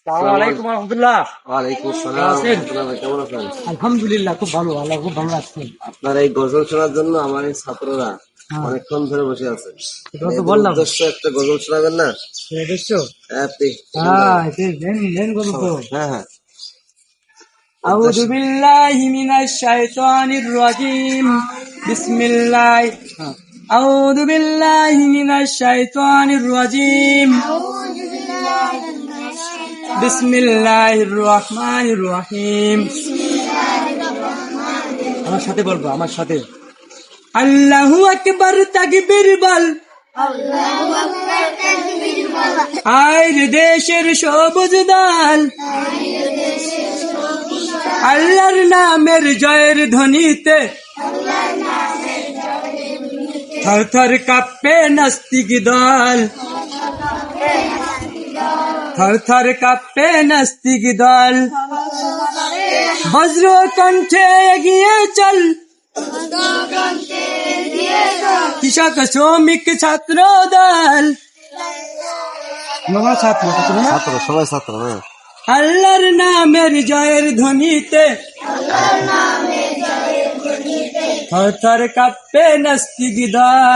আসসালামু আলাইকুম রহমতুল্লাহ। ওয়ালাইকুম আসসালাম কেমন আছেন? রাহমাতুল্লাহ। ভাই কেমন আছেন? আলহামদুলিল্লাহ, খুব ভালো, আল্লাহ খুব ভালো আছেন। আপনার এই গজল শোনার জন্য আমার এই ছাত্ররা হ্যাঁ, অনেকক্ষণ ধরে বসে আছে। এটা তো এদের বললাম উদ্দেশ্যে একটা গজল শোনাবেন না? দেখছো। হ্যাঁ, আপনি শুনুন ভাই। হ্যাঁ, দেন গল্প। হ্যাঁ হ্যাঁ, আউযু উদ্দেশ্য বিল্লাহি মিনাশ শাইতানির রাজিম। বিসমিল্লাহ। আউযু বিল্লাহি মিনাশ শাইতানির রাজিম। বিসমিল্লাহির রহমানির রহিম। আমার সাথে বলবো, আমার সাথে। আল্লাহু আকবার, তাকবীর বল। আইর দেশের সবুজ দল, আল্লাহর নামের জয়ের ধ্বনিতে থর থর কাঁপে নাস্তিক দল, থর থর কাঁপে নাস্তিক দল। বজ্র কণ্ঠে এগিয়ে চল, কৃষক শ্রমিক ছাত্র দল। ছাত্র ছাত্র, সবাই ছাত্র না? আল্লাহর নামের জয়ের ধ্বনিতে থর থর কাঁপে নাস্তিক দল।